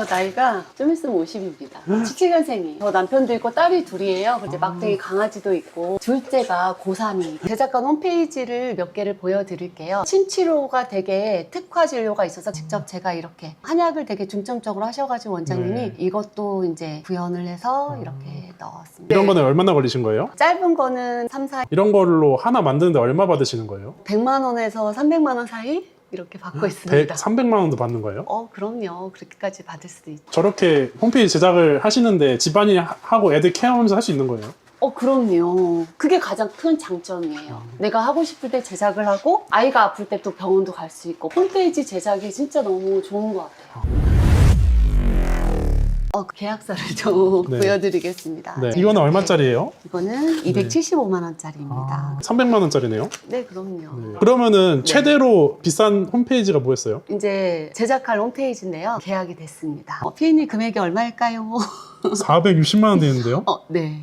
나이가 좀 있으면 50입니다. 77년생이. 저 남편도 있고 딸이 둘이에요. 이제 막둥이 강아지도 있고. 둘째가 고3이. 제작관 홈페이지를 몇 개를 보여드릴게요. 침치료가 되게 특화 진료가 있어서 직접 제가 이렇게 한약을 되게 중점적으로 하셔가지고 원장님이 이것도 이제 구현을 해서 이렇게 넣었습니다. 이런 거는 얼마나 걸리신 거예요? 짧은 거는 3, 4, 이런 걸로 하나 만드는데 얼마 받으시는 거예요? 100만 원에서 300만 원 사이? 이렇게 받고 있습니다. 300만 원도 받는 거예요? 그럼요. 그렇게까지 받을 수도 있죠. 저렇게 홈페이지 제작을 하시는데 집안일 하고 애들 케어하면서 할 수 있는 거예요? 그럼요. 그게 가장 큰 장점이에요. 내가 하고 싶을 때 제작을 하고 아이가 아플 때 또 병원도 갈 수 있고 홈페이지 제작이 진짜 너무 좋은 것 같아요. 계약서를 좀 보여드리겠습니다. 네. 이거는 얼마짜리예요? 이거는 275만 원짜리입니다. 300만 원짜리네요? 네, 그럼요. 그러면은 최대로 비싼 홈페이지가 뭐였어요? 이제 제작할 홈페이지인데요. 계약이 됐습니다. 피디님 금액이 얼마일까요? 460만 원 되는데요? 네.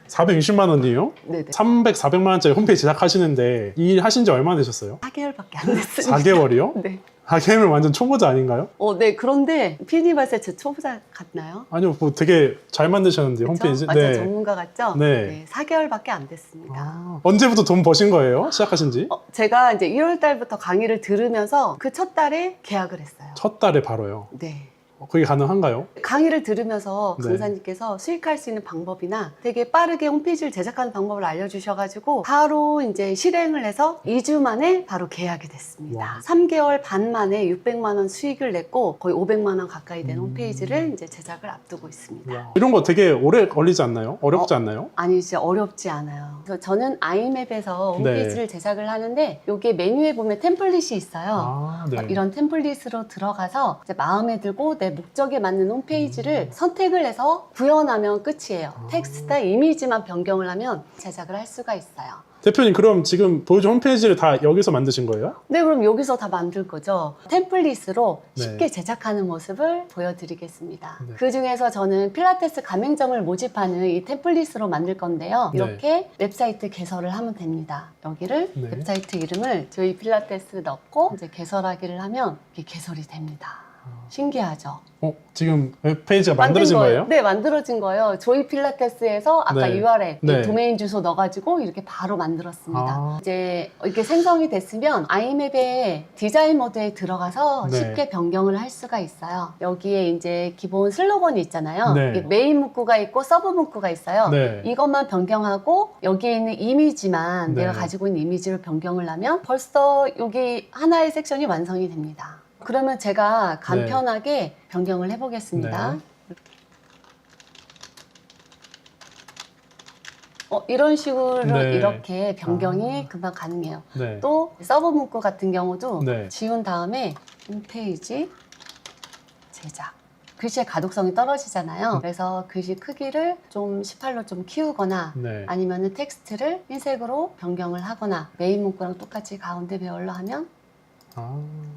460만 원이에요? 네네. 300, 400만 원짜리 홈페이지 제작하시는데 일 하신 지 얼마나 되셨어요? 4개월밖에 안 됐습니다. 4개월이요? 네. 4개월이면 완전 초보자 아닌가요? 네. 그런데 피디님 봤을 때 저 초보자 같나요? 아니요, 뭐 되게 잘 만드셨는데 그쵸? 홈페이지. 완전 전문가 같죠? 네. 4개월밖에 안 됐습니다. 언제부터 돈 버신 거예요? 시작하신 지? 제가 이제 1월 달부터 강의를 들으면서 그 첫 달에 계약을 했어요. 첫 달에 바로요. 네. 그게 가능한가요? 강의를 들으면서 네. 강사님께서 수익할 수 있는 방법이나 되게 빠르게 홈페이지를 제작하는 방법을 알려주셔가지고 바로 이제 실행을 해서 2주 만에 바로 계약이 됐습니다. 와. 3개월 반 만에 600만 원 수익을 냈고 거의 500만 원 가까이 된 홈페이지를 이제 제작을 앞두고 있습니다. 이런 거 되게 오래 걸리지 않나요? 어렵지 않나요? 아니 진짜 어렵지 않아요. 그래서 저는 아이맵에서 홈페이지를 제작을 하는데 여기 메뉴에 보면 템플릿이 있어요. 네. 이런 템플릿으로 들어가서 이제 마음에 들고 내 목적에 맞는 홈페이지를 선택을 해서 구현하면 끝이에요. 텍스트나 이미지만 변경을 하면 제작을 할 수가 있어요. 대표님, 그럼 지금 보여준 홈페이지를 다 여기서 만드신 거예요? 네, 그럼 여기서 다 만들 거죠. 템플릿으로 네. 쉽게 제작하는 모습을 보여드리겠습니다. 네. 그 중에서 저는 필라테스 가맹점을 모집하는 이 템플릿으로 만들 건데요. 네. 이렇게 웹사이트 개설을 하면 됩니다. 여기를 네. 웹사이트 이름을 저희 필라테스 넣고 이제 개설하기를 하면 이게 개설이 됩니다. 신기하죠? 지금 웹페이지가 만들어진 만든 거예요? 네, 만들어진 거예요. 조이 필라테스에서 아까 네. URL, 네. 도메인 주소 넣어가지고 이렇게 바로 만들었습니다. 아. 이제 이렇게 생성이 됐으면 아이맵의 디자인 모드에 들어가서 네. 쉽게 변경을 할 수가 있어요. 여기에 이제 기본 슬로건이 있잖아요. 네. 이게 메인 문구가 있고 서브 문구가 있어요. 네. 이것만 변경하고 여기에 있는 이미지만 네. 내가 가지고 있는 이미지를 변경을 하면 벌써 여기 하나의 섹션이 완성이 됩니다. 그러면 제가 간편하게 변경을 해보겠습니다. 네. 이런 식으로 네. 이렇게 변경이 금방 가능해요. 네. 또 서브 문구 같은 경우도 네. 지운 다음에 홈페이지 제작. 글씨의 가독성이 떨어지잖아요. 그래서 글씨 크기를 좀 18로 좀 키우거나 네. 아니면 텍스트를 흰색으로 변경을 하거나 메인 문구랑 똑같이 가운데 배열로 하면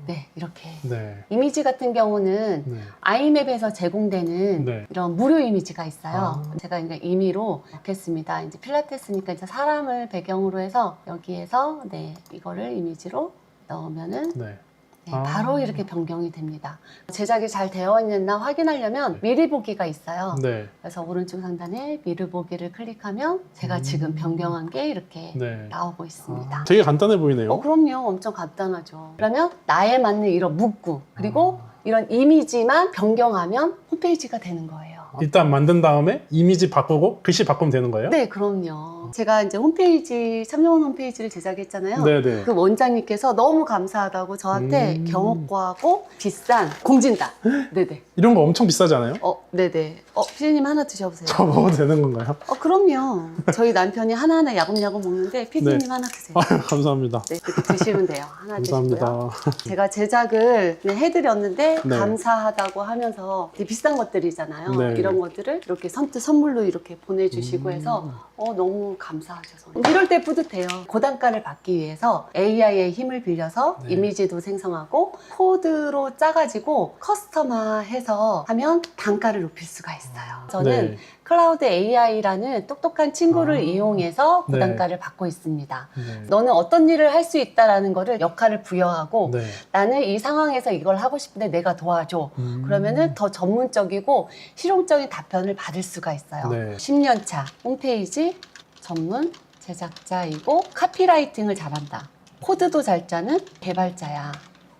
네, 이렇게. 네. 이미지 같은 경우는 네. 아이맵에서 제공되는 네. 이런 무료 이미지가 있어요. 제가 이제 임의로 넣겠습니다. 이제 필라테스니까 이제 사람을 배경으로 해서 여기에서 네, 이거를 이미지로 넣으면은 네. 네, 바로 이렇게 변경이 됩니다. 제작이 잘 되어 있나 확인하려면 미리 보기가 있어요. 네. 그래서 오른쪽 상단에 미리 보기를 클릭하면 제가 지금 변경한 게 이렇게 네. 나오고 있습니다. 되게 간단해 보이네요. 그럼요. 엄청 간단하죠. 그러면 나에 맞는 이런 문구 그리고 이런 이미지만 변경하면 홈페이지가 되는 거예요. 일단 만든 다음에 이미지 바꾸고 글씨 바꾸면 되는 거예요? 네, 그럼요. 제가 이제 홈페이지, 참여원 홈페이지를 제작했잖아요. 네네. 그 원장님께서 너무 감사하다고 저한테 경옥고하고 비싼 공진단. 네네. 이런 거 엄청 비싸지 않아요? 네네. 피디님 하나 드셔보세요. 저 먹어도 되는 건가요? 그럼요. 저희 남편이 하나하나 야금야금 먹는데 피디님 네. 하나 드세요. 아유, 감사합니다. 네, 그렇게 드시면 돼요. 하나 감사합니다. 드시고요. 제가 제작을 해드렸는데 네. 감사하다고 하면서 되게 비싼 것들이잖아요. 네. 이런 것들을 이렇게 선뜻 선물로 이렇게 보내주시고 해서 너무 감사하셔서 이럴 때 뿌듯해요. 고단가를 받기 위해서 AI의 힘을 빌려서 네. 이미지도 생성하고 코드로 짜가지고 커스터마해서 하면 단가를 높일 수가 있어요. 저는 네. 클라우드 AI라는 똑똑한 친구를 이용해서 네. 고단가를 받고 있습니다. 네. 너는 어떤 일을 할 수 있다라는 거를 역할을 부여하고 네. 나는 이 상황에서 이걸 하고 싶은데 내가 도와줘. 그러면은 더 전문적이고 실용적인 답변을 받을 수가 있어요. 네. 10년차 홈페이지 전문 제작자이고 카피라이팅을 잘한다. 코드도 잘 짜는 개발자야.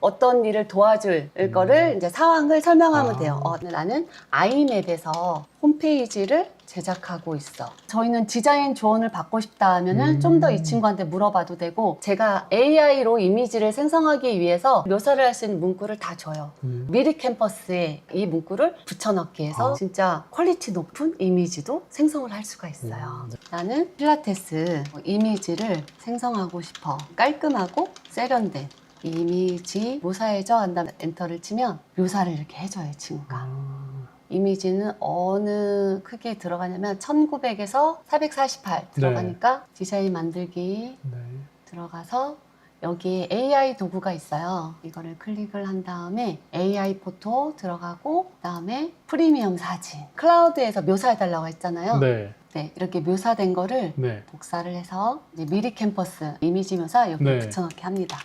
어떤 일을 도와줄 거를 이제 상황을 설명하면 돼요. 나는 아이맵에서 홈페이지를 제작하고 있어. 저희는 디자인 조언을 받고 싶다 하면은 좀 더 이 친구한테 물어봐도 되고, 제가 AI로 이미지를 생성하기 위해서 묘사를 할 수 있는 문구를 다 줘요. 미리 캠퍼스에 이 문구를 붙여넣기 해서 진짜 퀄리티 높은 이미지도 생성을 할 수가 있어요. 나는 필라테스 이미지를 생성하고 싶어. 깔끔하고 세련된 이미지 묘사해줘 한 다음에 엔터를 치면 묘사를 이렇게 해줘요, 이 친구가. 이미지는 어느 크기에 들어가냐면 1900에서 448 들어가니까 디자인 만들기 네. 들어가서 여기에 AI 도구가 있어요. 이거를 클릭을 한 다음에 AI 포토 들어가고 그다음에 프리미엄 사진. 클라우드에서 묘사해달라고 했잖아요. 네. 네, 이렇게 묘사된 거를 네. 복사를 해서 이제 미리 캠퍼스 이미지 묘사 여기 네. 붙여넣기 합니다.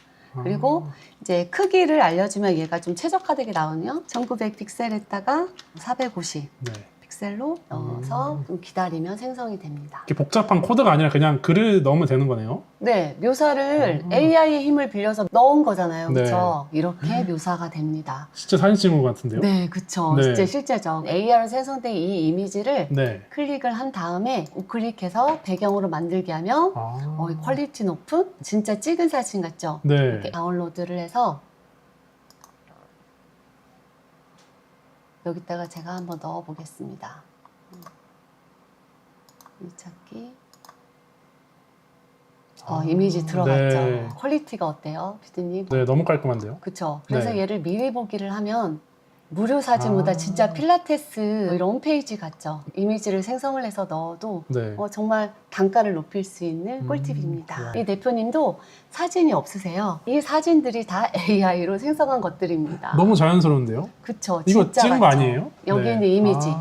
그리고 이제 크기를 알려주면 얘가 좀 최적화되게 나오네요. 1900 픽셀에다가 450 네. 픽셀로 넣어서 좀 기다리면 생성이 됩니다. 이렇게 복잡한 코드가 아니라 그냥 글을 넣으면 되는 거네요. 네, 묘사를 AI의 힘을 빌려서 넣은 거잖아요. 네. 그렇죠? 이렇게 묘사가 됩니다. 진짜 사진 찍은 것 같은데요? 네, 그쵸. 네. 진짜 실제죠. AI로 생성된 이 이미지를 네. 클릭을 한 다음에 우클릭해서 배경으로 만들게 하면 이 퀄리티 높은 진짜 찍은 사진 같죠? 네. 이렇게 다운로드를 해서 여기다가 제가 한번 넣어 보겠습니다. 이 찾기. 이미지 들어갔죠. 네. 퀄리티가 어때요, 피디님? 네, 너무 깔끔한데요? 그쵸. 그래서 네. 얘를 미리 보기를 하면 무료 사진보다 진짜 필라테스 이런 홈페이지 같죠. 이미지를 생성을 해서 넣어도 네. 정말 단가를 높일 수 있는 꿀팁입니다. 네. 이 대표님도 사진이 없으세요. 이 사진들이 다 AI로 생성한 것들입니다. 너무 자연스러운데요? 그쵸. 이거 진짜 찍은 거 같죠? 아니에요? 여기 네. 있는 이미지.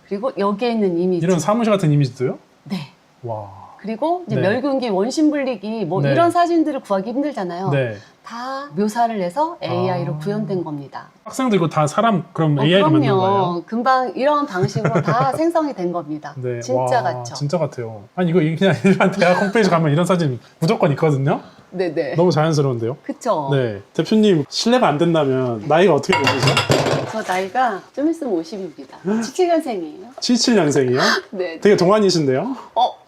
그리고 여기에 있는 이미지. 이런 사무실 같은 이미지도요? 네. 와. 그리고 이제 네. 멸균기, 원심 분리기 뭐 네. 이런 사진들을 구하기 힘들잖아요. 네. 다 묘사를 해서 AI로 구현된 겁니다. 학생들 이거 다 사람 그럼 AI로 만든 거예요? 그럼요. 금방 이런 방식으로 다 생성이 된 겁니다. 네. 진짜 와, 같죠? 진짜 같아요. 아니 이거 그냥 일반 대학 홈페이지 가면 이런 사진 무조건 있거든요? 네네. 너무 자연스러운데요? 그쵸? 네. 대표님 실례가 안 된다면 나이가 어떻게 되시죠? 저 나이가 좀 있으면 50입니다. 77년생이에요. 77년생이요? 네. 되게 동안이신데요?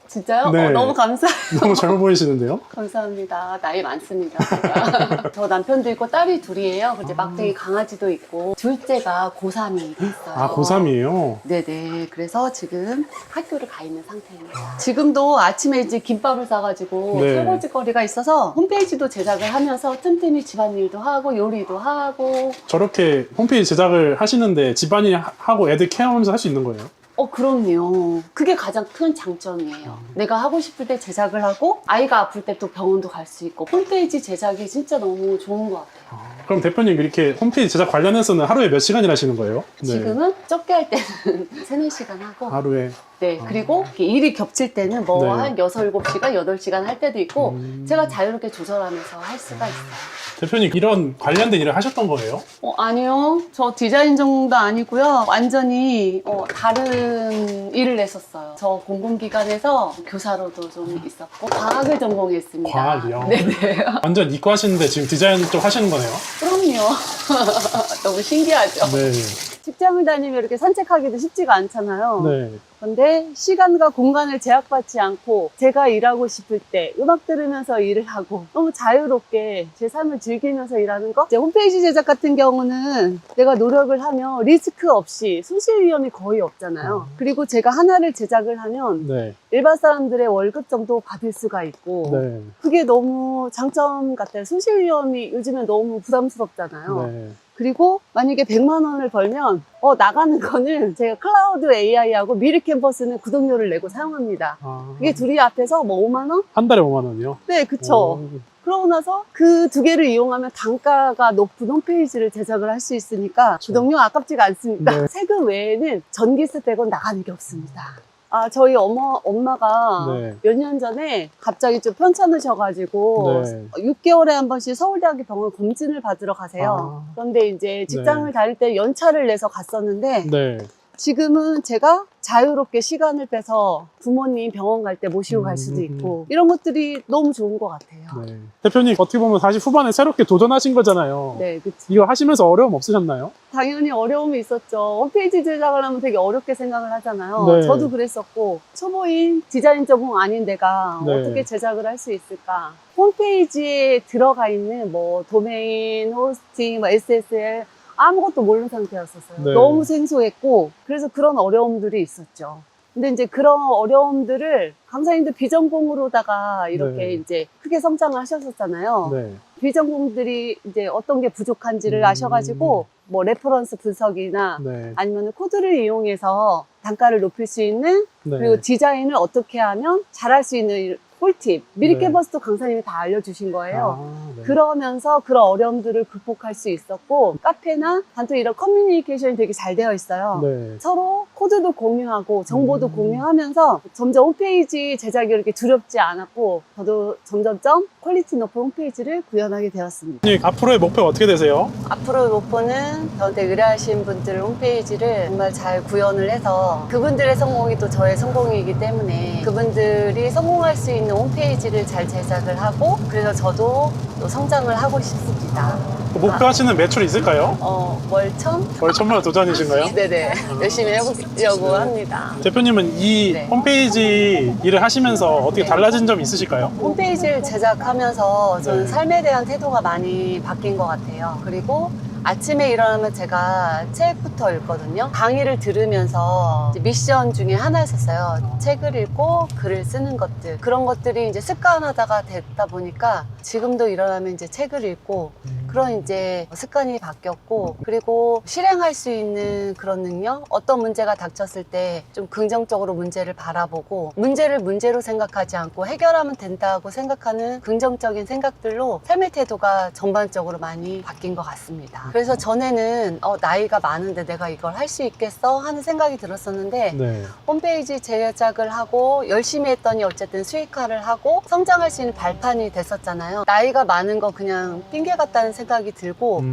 진짜요? 네. 너무 감사해요. 너무 젊어 보이시는데요? 감사합니다. 나이 많습니다. 제가. 저 남편도 있고 딸이 둘이에요. 이제 막둥이 강아지도 있고 둘째가 고3이 됐어요. 아, 고3이에요? 네네. 그래서 지금 학교를 가 있는 상태입니다. 지금도 아침에 이제 김밥을 싸가지고 네. 설거지거리가 있어서 홈페이지도 제작을 하면서 틈틈이 집안일도 하고 요리도 하고. 저렇게 홈페이지 제작을 하시는데 집안일 하고 애들 케어하면서 할 수 있는 거예요? 그럼요. 그게 가장 큰 장점이에요. 내가 하고 싶을 때 제작을 하고 아이가 아플 때 또 병원도 갈 수 있고 홈페이지 제작이 진짜 너무 좋은 것 같아요. 그럼 대표님 이렇게 홈페이지 제작 관련해서는 하루에 몇 시간 일하시는 거예요? 네. 지금은 적게 할 때는 3, 4시간 하고 하루에 네, 그리고 이렇게 일이 겹칠 때는 뭐 네. 한 6, 7시간, 8시간 할 때도 있고 제가 자유롭게 조절하면서 할 수가 있어요. 대표님 이런 관련된 일을 하셨던 거예요? 아니요. 저 디자인 전공도 아니고요. 완전히 다른 일을 했었어요. 저 공공기관에서 교사로도 좀 있었고 과학을 전공했습니다. 과학이요? 네네. 완전 이과 하시는데 지금 디자인 쪽 하시는 거네요? 그럼요. 너무 신기하죠. 네. 직장을 다니면 이렇게 산책하기도 쉽지가 않잖아요. 네. 근데 시간과 공간을 제약받지 않고 제가 일하고 싶을 때 음악 들으면서 일을 하고 너무 자유롭게 제 삶을 즐기면서 일하는 거. 이제 홈페이지 제작 같은 경우는 내가 노력을 하면 리스크 없이 손실 위험이 거의 없잖아요. 그리고 제가 하나를 제작을 하면 네. 일반 사람들의 월급 정도 받을 수가 있고 네. 그게 너무 장점 같아요. 손실 위험이 요즘엔 너무 부담스럽잖아요. 네. 그리고 만약에 100만 원을 벌면 나가는 거는 제가 클라우드 AI하고 미리 캠퍼스는 구독료를 내고 사용합니다. 그게 둘이 합해서 뭐 5만 원? 한 달에 5만 원이요? 네, 그쵸. 그러고 나서 그 두 개를 이용하면 단가가 높은 홈페이지를 제작을 할 수 있으니까 구독료 아깝지가 않습니다. 네. 세금 외에는 전기세 빼곤 나가는 게 없습니다. 저희 엄마가 네. 몇 년 전에 갑자기 좀 편찮으셔가지고 네. 6개월에 한 번씩 서울대학교 병원 검진을 받으러 가세요. 그런데 이제 직장을 네. 다닐 때 연차를 내서 갔었는데 네. 지금은 제가 자유롭게 시간을 빼서 부모님 병원 갈 때 모시고 갈 수도 있고 이런 것들이 너무 좋은 것 같아요. 네. 대표님 어떻게 보면 다시 후반에 새롭게 도전하신 거잖아요. 네, 그치. 이거 하시면서 어려움 없으셨나요? 당연히 어려움이 있었죠. 홈페이지 제작을 하면 되게 어렵게 생각을 하잖아요. 네. 저도 그랬었고 초보인 디자인 전공 아닌 내가 네. 어떻게 제작을 할 수 있을까. 홈페이지에 들어가 있는 뭐 도메인, 호스팅, 뭐 SSL 아무것도 모르는 상태였었어요. 네. 너무 생소했고 그래서 그런 어려움들이 있었죠. 근데 이제 그런 어려움들을 강사님들 비전공으로다가 이렇게 네. 이제 크게 성장을 하셨었잖아요. 네. 비전공들이 이제 어떤 게 부족한지를 아셔가지고 뭐 레퍼런스 분석이나 네. 아니면 코드를 이용해서 단가를 높일 수 있는 네. 그리고 디자인을 어떻게 하면 잘할 수 있는 꿀팁 미리 네. 캠퍼스도 강사님이 다 알려주신 거예요. 네. 그러면서 그런 어려움들을 극복할 수 있었고 카페나 단톡 이런 커뮤니케이션이 되게 잘 되어 있어요. 네. 서로 코드도 공유하고 정보도 공유하면서 점점 홈페이지 제작이 이렇게 두렵지 않았고 저도 점점점 퀄리티 높은 홈페이지를 구현하게 되었습니다. 대표님, 앞으로의 목표가 어떻게 되세요? 앞으로의 목표는 저한테 의뢰하신 분들 홈페이지를 정말 잘 구현을 해서 그분들의 성공이 또 저의 성공이기 때문에 그분들이 성공할 수 있는 홈페이지를 잘 제작을 하고 그래서 저도 또 성장을 하고 싶습니다. 목표하시는 매출 있을까요? 월 1000? 월 1000만 도전이신가요? 네네. 열심히 해보려고 합니다. 대표님은 이 네. 홈페이지 일을 하시면서 어떻게 달라진 점 있으실까요? 홈페이지를 제작하면서 저는 네. 삶에 대한 태도가 많이 바뀐 것 같아요. 그리고 아침에 일어나면 제가 책부터 읽거든요. 강의를 들으면서 이제 미션 중에 하나였었어요. 책을 읽고 글을 쓰는 것들. 그런 것들이 이제 습관화다가 됐다 보니까 지금도 일어나면 이제 책을 읽고 그런 이제 습관이 바뀌었고 그리고 실행할 수 있는 그런 능력 어떤 문제가 닥쳤을 때 좀 긍정적으로 문제를 바라보고 문제를 문제로 생각하지 않고 해결하면 된다고 생각하는 긍정적인 생각들로 삶의 태도가 전반적으로 많이 바뀐 것 같습니다. 그래서 전에는 나이가 많은데 내가 이걸 할 수 있겠어 하는 생각이 들었었는데 네. 홈페이지 제작을 하고 열심히 했더니 어쨌든 수익화를 하고 성장할 수 있는 발판이 됐었잖아요. 나이가 많은 거 그냥 핑계 같다는 생각이 들고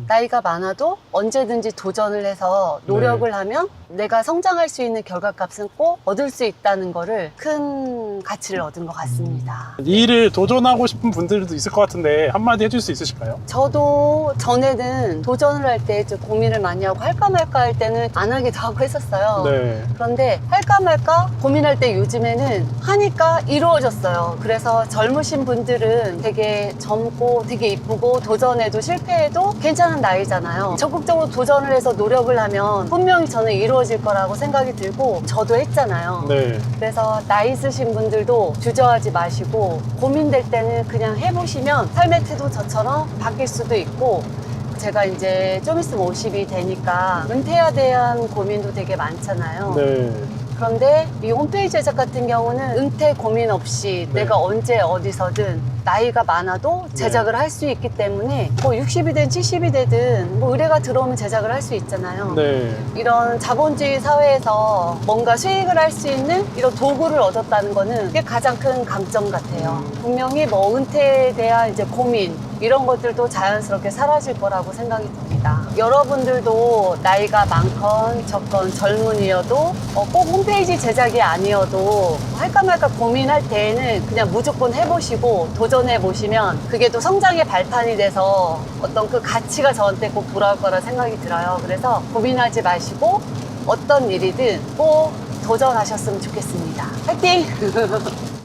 나이가 많아도 언제든지 도전을 해서 노력을 하면 내가 성장할 수 있는 결과값은 꼭 얻을 수 있다는 거를 큰 가치를 얻은 것 같습니다. 이 일을 도전하고 싶은 분들도 있을 것 같은데 한마디 해줄 수 있으실까요? 저도 전에는 도전을 할 때 좀 고민을 많이 하고 할까 말까 할 때는 안 하기도 하고 했었어요. 네. 그런데 할까 말까 고민할 때 요즘에는 하니까 이루어졌어요. 그래서 젊으신 분들은 되게 젊고 되게 이쁘고 도전해도 실패해도 괜찮은 나이잖아요. 적극적으로 도전을 해서 노력을 하면 분명히 저는 이루어질 거라고 생각이 들고 저도 했잖아요. 네. 그래서 나이 있으신 분들도 주저하지 마시고 고민될 때는 그냥 해보시면 삶의 태도 저처럼 바뀔 수도 있고 제가 이제 좀 있으면 50이 되니까 은퇴에 대한 고민도 되게 많잖아요. 네. 그런데 이 홈페이지 제작 같은 경우는 은퇴 고민 없이 네. 내가 언제 어디서든 나이가 많아도 제작을 할 수 있기 때문에 뭐 60이든 70이 되든 뭐 의뢰가 들어오면 제작을 할 수 있잖아요. 네. 이런 자본주의 사회에서 뭔가 수익을 할 수 있는 이런 도구를 얻었다는 거는 그게 가장 큰 강점 같아요. 분명히 뭐 은퇴에 대한 이제 고민 이런 것들도 자연스럽게 사라질 거라고 생각이 듭니다. 여러분들도 나이가 많건 적건 젊은이여도 꼭 홈페이지 제작이 아니어도 할까 말까 고민할 때에는 그냥 무조건 해보시고 도전해 보시면 그게 또 성장의 발판이 돼서 어떤 그 가치가 저한테 꼭 돌아올 거라 생각이 들어요. 그래서 고민하지 마시고 어떤 일이든 꼭 도전하셨으면 좋겠습니다. 화이팅!